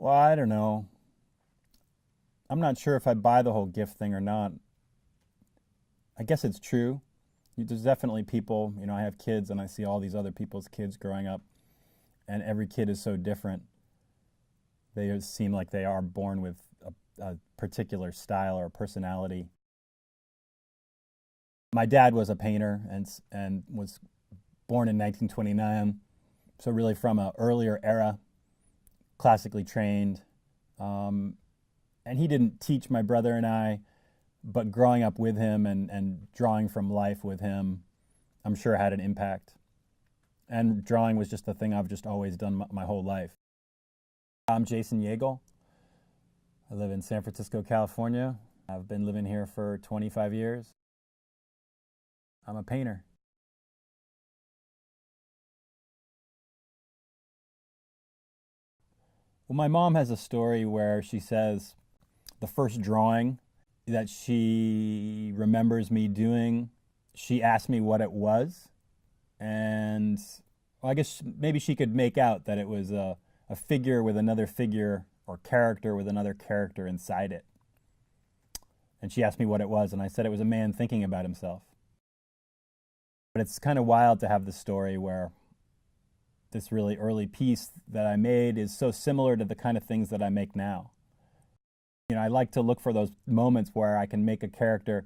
Well, I don't know. I'm not sure if I buy the whole gift thing or not. I guess it's true. There's definitely people, I have kids and I see all these other people's kids growing up, and every kid is so different. They seem like they are born with a particular style or personality. My dad was a painter and was born in 1929, so really from an earlier era, classically trained. And he didn't teach my brother and I, but growing up with him and drawing from life with him, I'm sure had an impact. And drawing was just a thing I've just always done my whole life. I'm Jason Yeagle. I live in San Francisco, California. I've been living here for 25 years. I'm a painter. Well, my mom has a story where she says the first drawing that she remembers me doing, she asked me what it was. And well, I guess maybe she could make out that it was a figure with another figure or character with another character inside it. And she asked me what it was, and I said it was a man thinking about himself. But it's kind of wild to have the story where this really early piece that I made is so similar to the kind of things that I make now. I like to look for those moments where I can make a character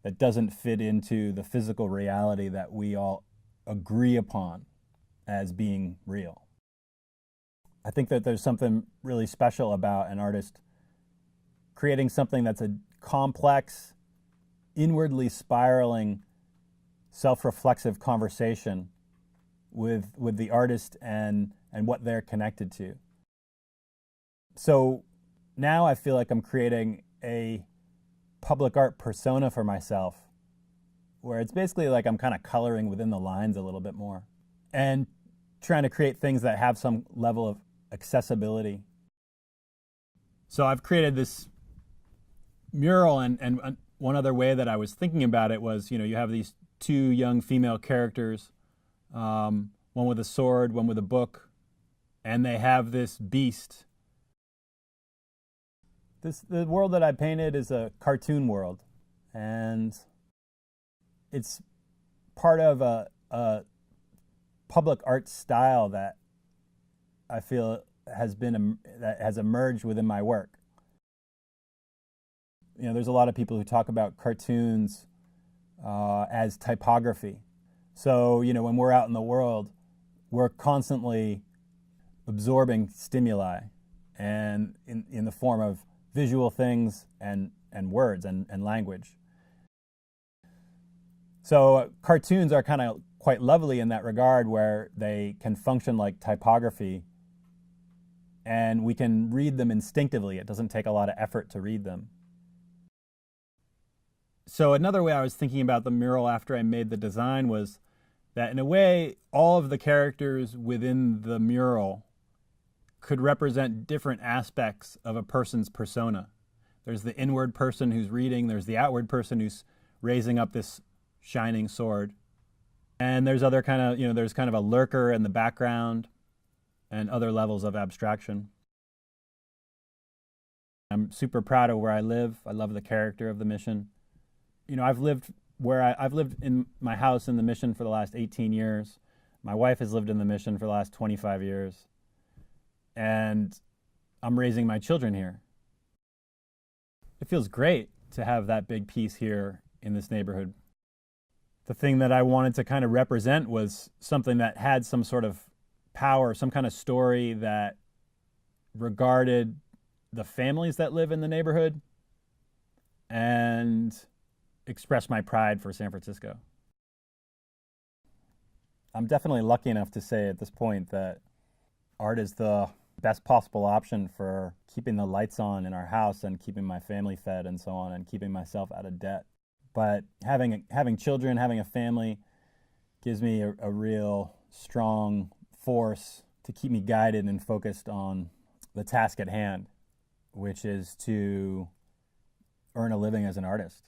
that doesn't fit into the physical reality that we all agree upon as being real. I think that there's something really special about an artist creating something that's a complex, inwardly spiraling, self-reflexive conversation with the artist and what they're connected to. So now I feel like I'm creating a public art persona for myself, where it's basically like I'm kind of coloring within the lines a little bit more and trying to create things that have some level of accessibility. So I've created this mural, and one other way that I was thinking about it was, you have these two young female characters, one with a sword, one with a book, and they have this beast. The world that I painted is a cartoon world, and it's part of a public art style that I feel that has emerged within my work. There's a lot of people who talk about cartoons as typography. So, when we're out in the world, we're constantly absorbing stimuli, and in the form of visual things and words and language. So cartoons are kind of quite lovely in that regard, where they can function like typography and we can read them instinctively. It doesn't take a lot of effort to read them. So another way I was thinking about the mural after I made the design was that, in a way, all of the characters within the mural could represent different aspects of a person's persona. There's the inward person who's reading, there's the outward person who's raising up this shining sword, and there's other kind of, there's kind of a lurker in the background and other levels of abstraction. I'm super proud of where I live. I love the character of the Mission. I've lived in my house in the Mission for the last 18 years. My wife has lived in the Mission for the last 25 years. And I'm raising my children here. It feels great to have that big piece here in this neighborhood. The thing that I wanted to kind of represent was something that had some sort of power, some kind of story that regarded the families that live in the neighborhood and express my pride for San Francisco. I'm definitely lucky enough to say at this point that art is the best possible option for keeping the lights on in our house and keeping my family fed and so on, and keeping myself out of debt. But having children, having a family gives me a real strong force to keep me guided and focused on the task at hand, which is to earn a living as an artist.